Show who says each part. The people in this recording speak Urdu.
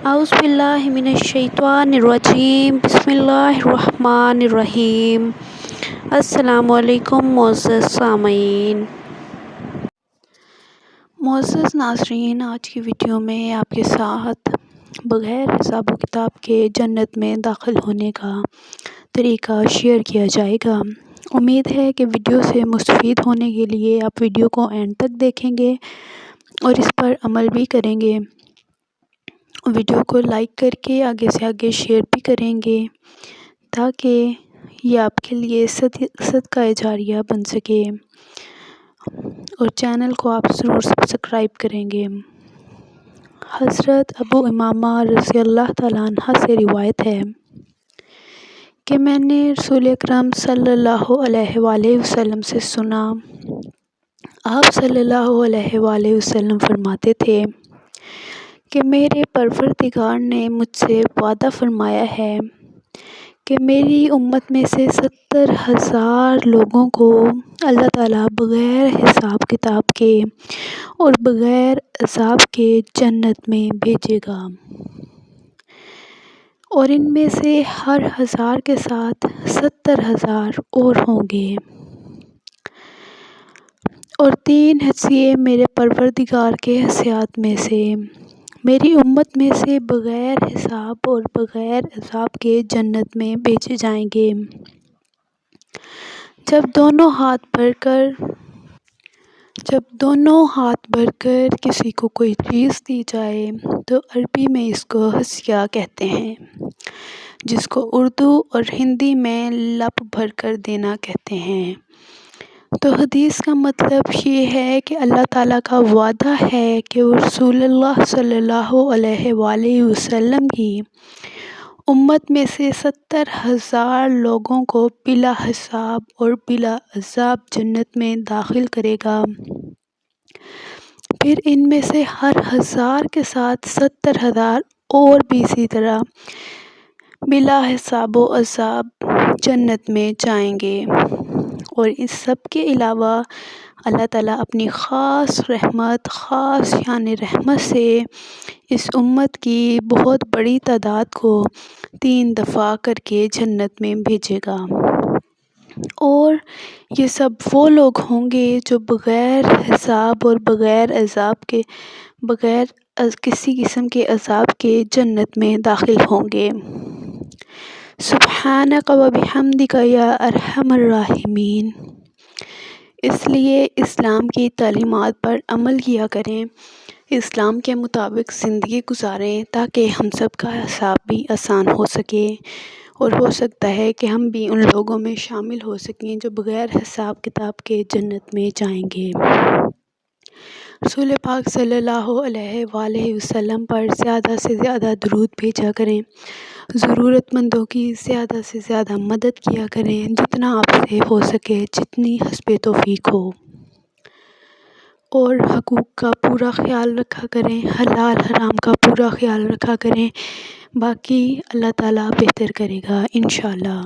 Speaker 1: اعوذ باللہ من الشیطان الرجیم، بسم اللہ الرحمن الرحیم۔ السلام علیکم معزز سامعین، معزز ناظرین، آج کی ویڈیو میں آپ کے ساتھ بغیر حساب و کتاب کے جنت میں داخل ہونے کا طریقہ شیئر کیا جائے گا۔ امید ہے کہ ویڈیو سے مستفید ہونے کے لیے آپ ویڈیو کو اینڈ تک دیکھیں گے اور اس پر عمل بھی کریں گے۔ ویڈیو کو لائک کر کے آگے سے آگے شیئر بھی کریں گے تاکہ یہ آپ کے لیے صدقہ جاریہ بن سکے، اور چینل کو آپ ضرور سبسکرائب کریں گے۔ حضرت ابو امامہ رضی اللہ تعالیٰ عنہ سے روایت ہے کہ میں نے رسول اکرم صلی اللہ علیہ وآلہ وسلم سے سنا، آپ صلی اللہ علیہ وآلہ وسلم فرماتے تھے کہ میرے پروردگار نے مجھ سے وعدہ فرمایا ہے کہ میری امت میں سے 70,000 لوگوں کو اللہ تعالیٰ بغیر حساب کتاب کے اور بغیر عذاب کے جنت میں بھیجے گا، اور ان میں سے ہر 1000 کے ساتھ 70,000 اور ہوں گے، اور 3 حصے میرے پروردگار کے حصیات میں سے میری امت میں سے بغیر حساب اور بغیر عذاب کے جنت میں بھیجے جائیں گے۔ جب دونوں ہاتھ بھر کر کسی کو کوئی چیز دی جائے تو عربی میں اس کو ہدیہ کہتے ہیں، جس کو اردو اور ہندی میں لپ بھر کر دینا کہتے ہیں۔ تو حدیث کا مطلب یہ ہے کہ اللہ تعالیٰ کا وعدہ ہے کہ وہ رسول اللہ صلی اللہ علیہ وآلہ وسلم کی امت میں سے 70,000 لوگوں کو بلا حساب اور بلا عذاب جنت میں داخل کرے گا، پھر ان میں سے ہر 1000 کے ساتھ 70,000 اور بھی اسی طرح بلا حساب و عذاب جنت میں جائیں گے، اور اس سب کے علاوہ اللہ تعالیٰ اپنی خاص رحمت، خاص شان رحمت سے اس امت کی بہت بڑی تعداد کو 3 دفعہ کر کے جنت میں بھیجے گا، اور یہ سب وہ لوگ ہوں گے جو بغیر حساب اور بغیر عذاب کے، بغیر کسی قسم کے عذاب کے جنت میں داخل ہوں گے۔ سبحانک و بحمدک یا ارحم الراحمین۔ اس لیے اسلام کی تعلیمات پر عمل کیا کریں، اسلام کے مطابق زندگی گزاریں تاکہ ہم سب کا حساب بھی آسان ہو سکے، اور ہو سکتا ہے کہ ہم بھی ان لوگوں میں شامل ہو سکیں جو بغیر حساب کتاب کے جنت میں جائیں گے۔ رسول پاک صلی اللہ علیہ وآلہ وسلم پر زیادہ سے زیادہ درود بھیجا کریں، ضرورت مندوں کی زیادہ سے زیادہ مدد کیا کریں، جتنا آپ سے ہو سکے، جتنی حسب توفیق ہو، اور حقوق کا پورا خیال رکھا کریں، حلال حرام کا پورا خیال رکھا کریں، باقی اللہ تعالیٰ بہتر کرے گا انشاءاللہ۔